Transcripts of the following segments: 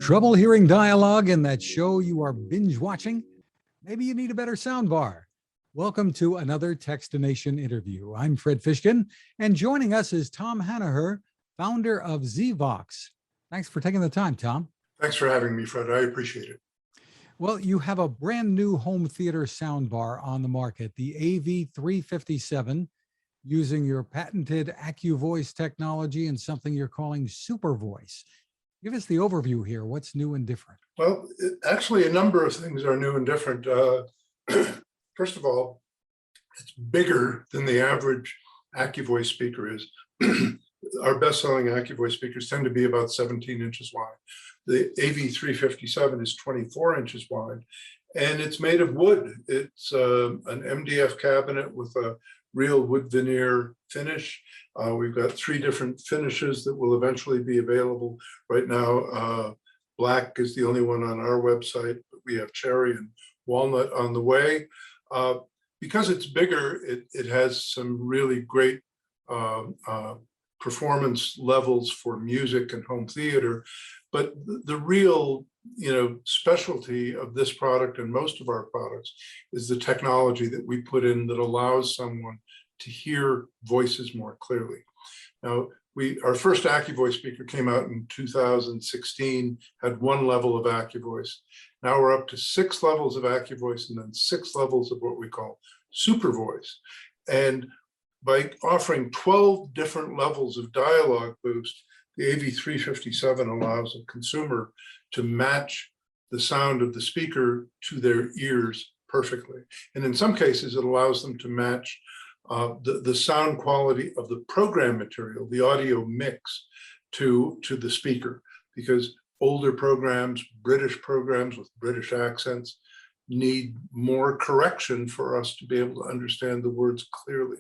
Trouble hearing dialogue in that show you are binge watching? Maybe you need a better soundbar. Welcome to another Techstination interview. I'm Fred Fishkin, and joining us is Tom Hanaher, founder of ZVOX. Thanks for taking the time, Tom. Thanks for having me, Fred. I appreciate it. Well, you have a brand new home theater soundbar on the market, the AV357, using your patented AccuVoice technology and something you're calling Super Voice. Give us the overview here. What's new and different? Well, actually, a number of things are new and different. First of all, it's bigger than the average AccuVoice speaker is. Our best-selling AccuVoice speakers tend to be about 17 inches wide. The AV357 is 24 inches wide, and it's made of wood. It's an MDF cabinet with a real wood veneer finish. We've got 3 different finishes that will eventually be available. Right now, black is the only one on our website, but we have cherry and walnut on the way. Because it's bigger, it has some really great performance levels for music and home theater. But the real, specialty of this product and most of our products is the technology that we put in that allows someone to hear voices more clearly. Now, our first AccuVoice speaker came out in 2016, had 1 level of AccuVoice. Now we're up to 6 levels of AccuVoice and then 6 levels of what we call Super Voice. And by offering 12 different levels of dialogue boost, the AV357 allows a consumer to match the sound of the speaker to their ears perfectly. And in some cases, it allows them to match the sound quality of the program material, the audio mix, to the speaker, because older programs, British programs with British accents, need more correction for us to be able to understand the words clearly.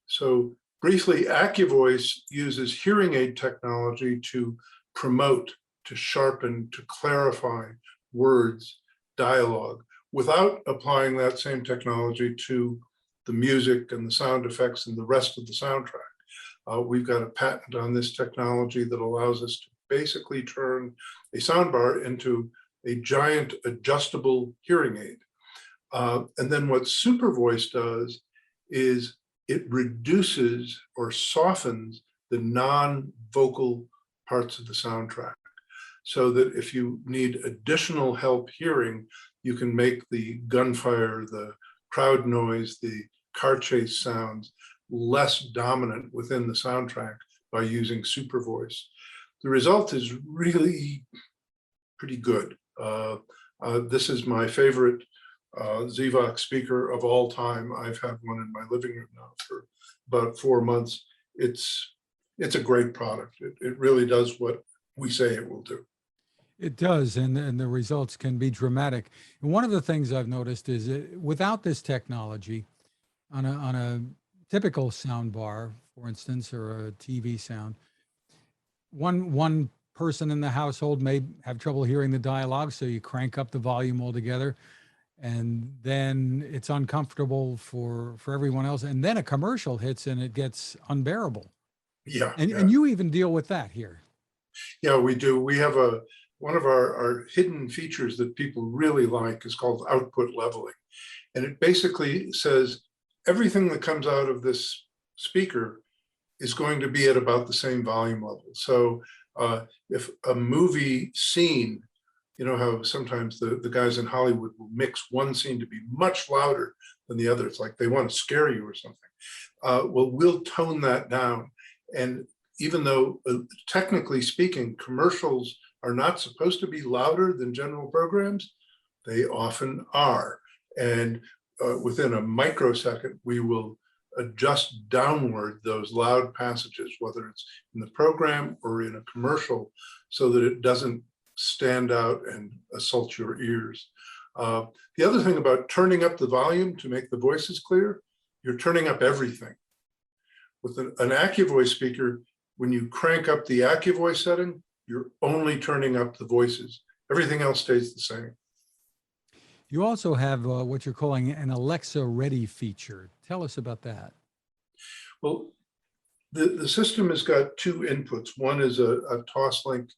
So briefly, AccuVoice uses hearing aid technology to promote, to sharpen, to clarify words, dialogue, without applying that same technology to the music and the sound effects and the rest of the soundtrack. We've got a patent on this technology that allows us to basically turn a soundbar into a giant adjustable hearing aid. And then what Super Voice does is it reduces or softens the non-vocal parts of the soundtrack, so that if you need additional help hearing, you can make the gunfire, the crowd noise, the car chase sounds less dominant within the soundtrack by using Super Voice. The result is really pretty good. This is my favorite ZVOX speaker of all time. I've had one in my living room now for about 4 months. It's a great product. It really does what we say it will do. It does, and the results can be dramatic. And one of the things I've noticed is without this technology, on a typical sound bar, for instance, or a TV sound, one person in the household may have trouble hearing the dialogue, so you crank up the volume altogether, and then it's uncomfortable for everyone else, and then a commercial hits and it gets unbearable. Yeah. And you even deal with that here. Yeah, we do. We have one of our hidden features that people really like is called output leveling. And it basically says everything that comes out of this speaker is going to be at about the same volume level. So if a movie scene, you know how sometimes the guys in Hollywood will mix one scene to be much louder than the other. It's like they want to scare you or something. Well, we'll tone that down. And even though technically speaking, commercials are not supposed to be louder than general programs, they often are. And within a microsecond, we will adjust downward those loud passages, whether it's in the program or in a commercial, so that it doesn't stand out and assault your ears. The other thing about turning up the volume to make the voices clear, you're turning up everything. With an AccuVoice speaker, when you crank up the AccuVoice setting, you're only turning up the voices. Everything else stays the same. You also have what you're calling an Alexa Ready feature. Tell us about that. Well, the system has got 2 inputs. One is a Toslink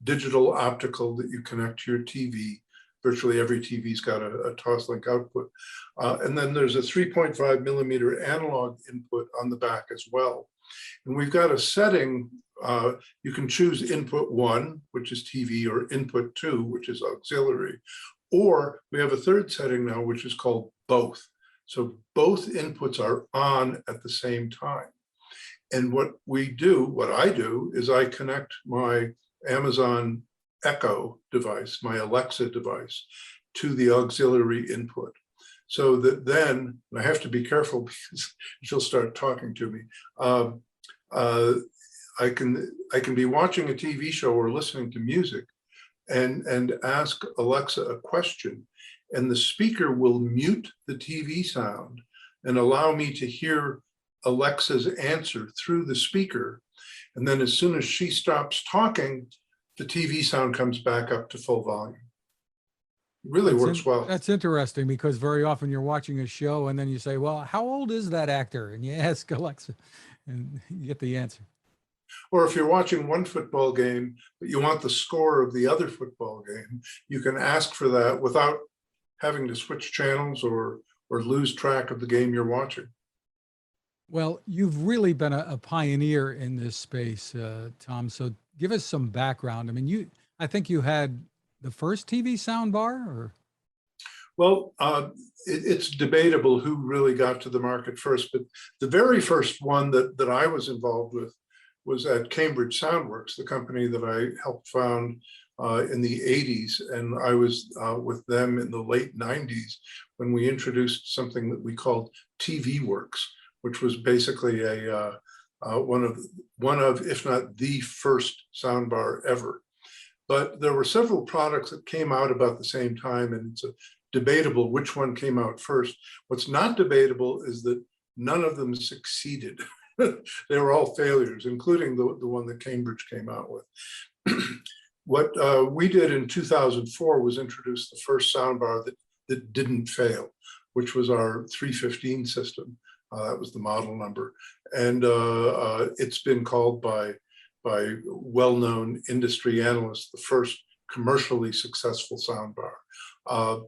digital optical that you connect to your TV. Virtually every TV's got a toslink output. And then there's a 3.5 millimeter analog input on the back as well. And we've got a setting, you can choose input 1, which is TV, or input 2, which is auxiliary. Or we have a third setting now, which is called both. So both inputs are on at the same time. And what I do, is I connect my Amazon Echo device, my Alexa device, to the auxiliary input. So that then, and I have to be careful because she'll start talking to me. I can be watching a TV show or listening to music and ask Alexa a question, and the speaker will mute the TV sound and allow me to hear Alexa's answer through the speaker. And then as soon as she stops talking, the TV sound comes back up to full volume. It really works well. That's interesting, because very often you're watching a show and then you say, well, how old is that actor? And you ask Alexa and you get the answer. Or if you're watching one football game, but you want the score of the other football game, you can ask for that without having to switch channels or lose track of the game you're watching. Well, you've really been a pioneer in this space, Tom. So give us some background. I mean, I think you had the first TV soundbar, or? Well, it's debatable who really got to the market first, but the very first one that I was involved with was at Cambridge Soundworks, the company that I helped found in the 80s. And I was with them in the late 90s when we introduced something that we called TV Works, which was basically one of, if not the first soundbar ever. But there were several products that came out about the same time, and it's debatable which one came out first. What's not debatable is that none of them succeeded. They were all failures, including the one that Cambridge came out with. What we did in 2004 was introduce the first soundbar that didn't fail, which was our 315 system. That was the model number. And it's been called by well-known industry analysts the first commercially successful soundbar.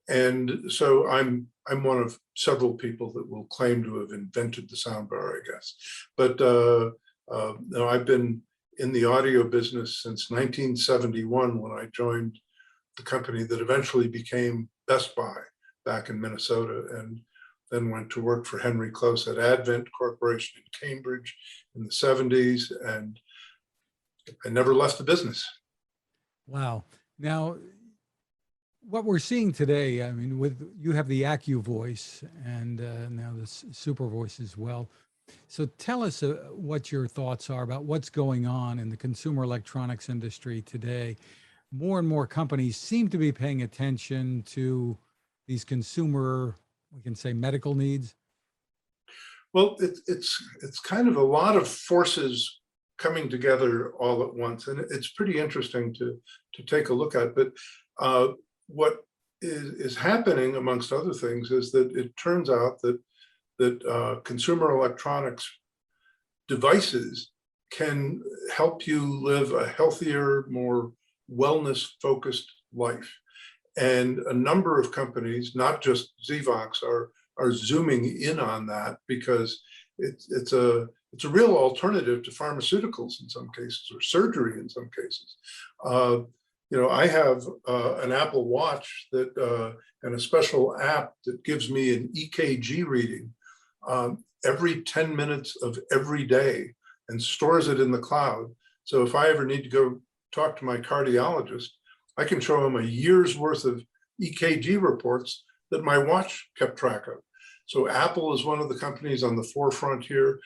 And so I'm one of several people that will claim to have invented the soundbar, I guess. But no, I've been in the audio business since 1971, when I joined the company that eventually became Best Buy back in Minnesota, and then went to work for Henry Close at Advent Corporation in Cambridge in the 70s, and I never left the business. Wow. Now, what we're seeing today, I mean, you have the Accu voice and now the Super Voice as well. So tell us what your thoughts are about what's going on in the consumer electronics industry today. More and more companies seem to be paying attention to these consumer, we can say, medical needs. Well, it's kind of a lot of forces coming together all at once, and it's pretty interesting to take a look at. But what is happening, amongst other things, is that it turns out that consumer electronics devices can help you live a healthier, more wellness-focused life. And a number of companies, not just ZVOX, are zooming in on that, because it's a real alternative to pharmaceuticals in some cases, or surgery in some cases. You know, I have an Apple Watch that and a special app that gives me an EKG reading every 10 minutes of every day and stores it in the cloud. So if I ever need to go talk to my cardiologist, I can show him a year's worth of EKG reports that my watch kept track of. So Apple is one of the companies on the forefront here.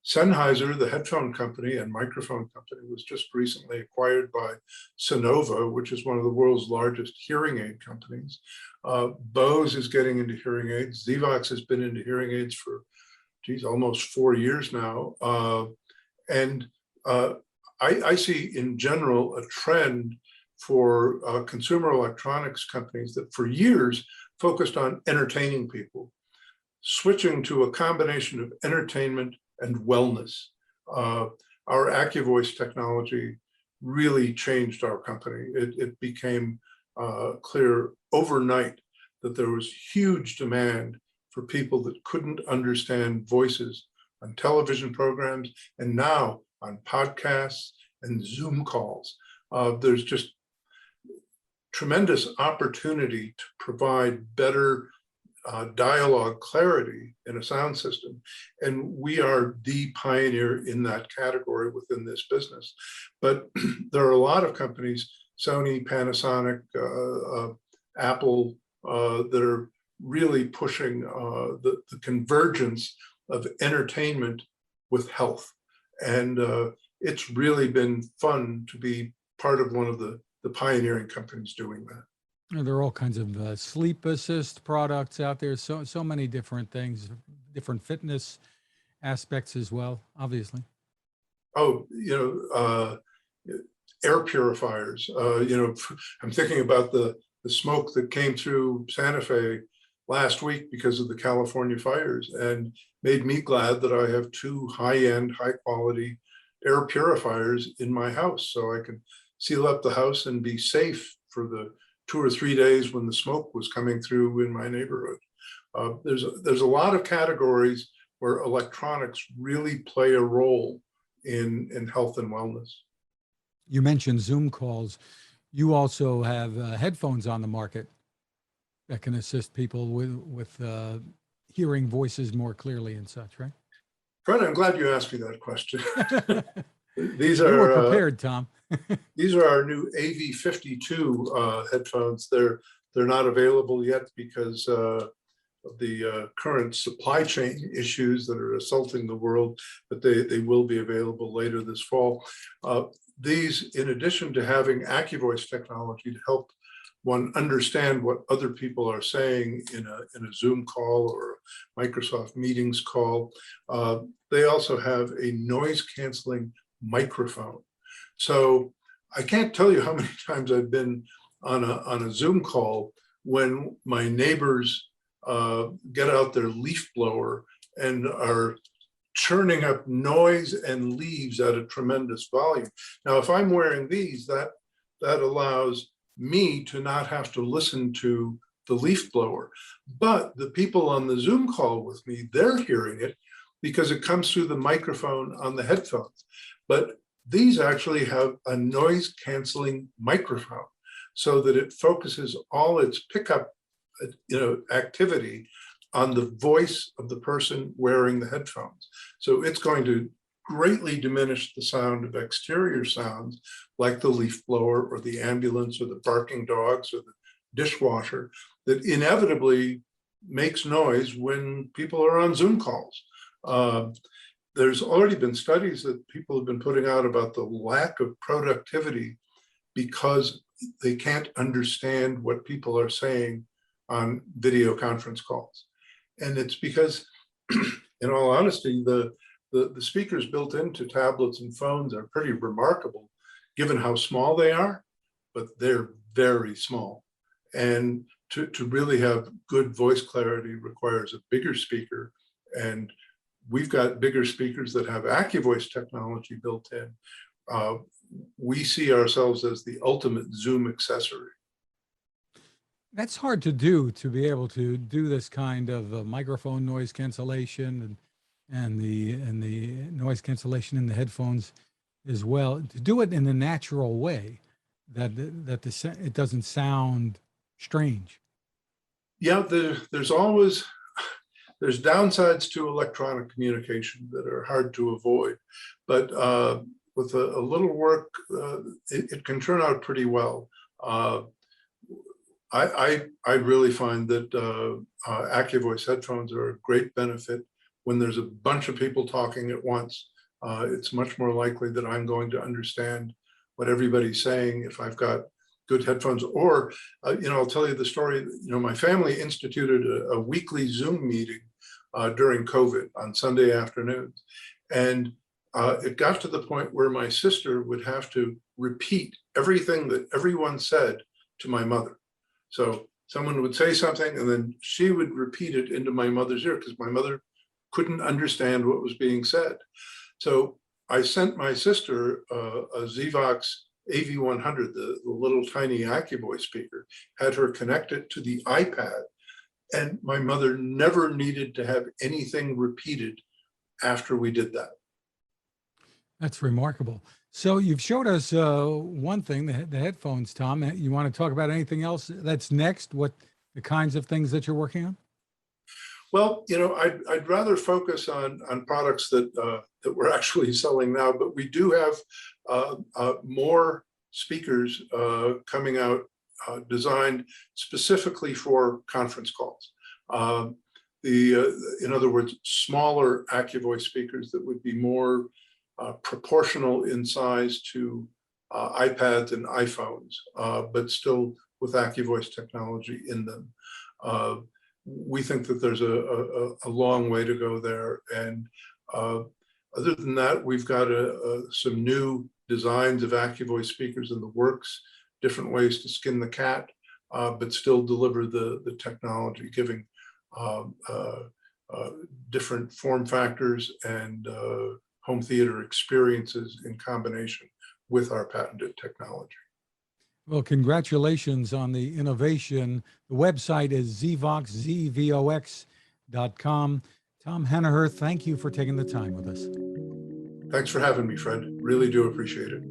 Sennheiser, the headphone company and microphone company, was just recently acquired by Sonova, which is one of the world's largest hearing aid companies. Bose is getting into hearing aids. ZVOX has been into hearing aids for, geez, almost 4 years now. I see in general a trend for consumer electronics companies that for years focused on entertaining people, switching to a combination of entertainment and wellness. Our AccuVoice technology really changed our company. It became clear overnight that there was huge demand for people that couldn't understand voices on television programs and now on podcasts and Zoom calls. There's just tremendous opportunity to provide better dialogue clarity in a sound system. And we are the pioneer in that category within this business. But there are a lot of companies, Sony, Panasonic, Apple, that are really pushing the convergence of entertainment with health. And it's really been fun to be part of one of the pioneering companies doing that. There are all kinds of sleep assist products out there. So many different things, different fitness aspects as well, obviously. Oh, air purifiers. I'm thinking about the smoke that came through Santa Fe last week because of the California fires, and made me glad that I have 2 high-end, high-quality air purifiers in my house, so I can seal up the house and be safe for the 2 or 3 days when the smoke was coming through in my neighborhood. There's a lot of categories where electronics really play a role in health and wellness. You mentioned Zoom calls. You also have headphones on the market that can assist people with hearing voices more clearly and such, right? Fred, I'm glad you asked me that question. These You were are prepared, Tom. these are our new AV52 headphones. They're not available yet because of the current supply chain issues that are assaulting the world, but they will be available later this fall. These, in addition to having AccuVoice technology to help one understand what other people are saying in a Zoom call or a Microsoft Meetings call, they also have a noise canceling microphone. So I can't tell you how many times I've been on a Zoom call when my neighbors get out their leaf blower and are churning up noise and leaves at a tremendous volume. Now, if I'm wearing these, that allows me to not have to listen to the leaf blower. But the people on the Zoom call with me, they're hearing it because it comes through the microphone on the headphones. But these actually have a noise canceling microphone so that it focuses all its pickup activity on the voice of the person wearing the headphones. So it's going to greatly diminish the sound of exterior sounds like the leaf blower or the ambulance or the barking dogs or the dishwasher that inevitably makes noise when people are on Zoom calls. There's already been studies that people have been putting out about the lack of productivity because they can't understand what people are saying on video conference calls. And it's because, in all honesty, the speakers built into tablets and phones are pretty remarkable given how small they are, but they're very small. And to really have good voice clarity requires a bigger speaker. And we've got bigger speakers that have AccuVoice technology built in. We see ourselves as the ultimate Zoom accessory. That's hard to do, to be able to do this kind of microphone noise cancellation and the noise cancellation in the headphones as well. To do it in a natural way, that it doesn't sound strange. Yeah, there's downsides to electronic communication that are hard to avoid, but with a little work, it can turn out pretty well. I really find that AccuVoice headphones are a great benefit when there's a bunch of people talking at once. It's much more likely that I'm going to understand what everybody's saying if I've got good headphones. Or, I'll tell you the story. My family instituted a weekly Zoom meeting during COVID on Sunday afternoons. And it got to the point where my sister would have to repeat everything that everyone said to my mother. So someone would say something and then she would repeat it into my mother's ear because my mother couldn't understand what was being said. So I sent my sister a ZVOX AV100, the little tiny AccuVoice speaker, had her connect it to the iPad, and my mother never needed to have anything repeated after we did that. That's remarkable. So you've showed us one thing, the headphones, Tom. You want to talk about anything else that's next? What the kinds of things that you're working on? Well, I'd rather focus on products that we're actually selling now, but we do have more speakers coming out designed specifically for conference calls. In other words, smaller AccuVoice speakers that would be more proportional in size to iPads and iPhones, but still with AccuVoice technology in them. We think that there's a long way to go there. And other than that, we've got some new designs of AccuVoice speakers in the works, different ways to skin the cat, but still deliver the technology, giving different form factors and home theater experiences in combination with our patented technology. Well, congratulations on the innovation. The website is ZVOX.com. Tom Henniher, thank you for taking the time with us. Thanks for having me, Fred. Really do appreciate it.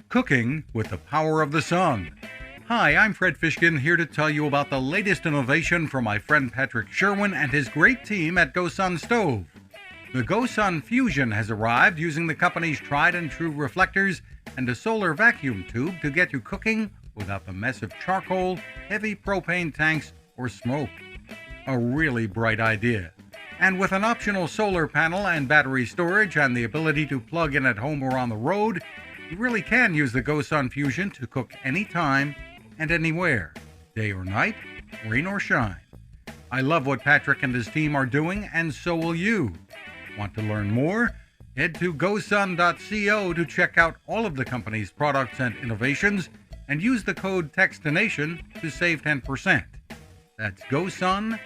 Cooking with the power of the sun. Hi, I'm Fred Fishkin, here to tell you about the latest innovation from my friend Patrick Sherwin and his great team at GoSun Stove. The GoSun Fusion has arrived using the company's tried and true reflectors and a solar vacuum tube to get you cooking without the mess of charcoal, heavy propane tanks, or smoke. A really bright idea. And with an optional solar panel and battery storage and the ability to plug in at home or on the road, you really can use the GoSun Fusion to cook anytime and anywhere, day or night, rain or shine. I love what Patrick and his team are doing, and so will you. Want to learn more? Head to gosun.co to check out all of the company's products and innovations and use the code Techstination to save 10%. That's gosun.co.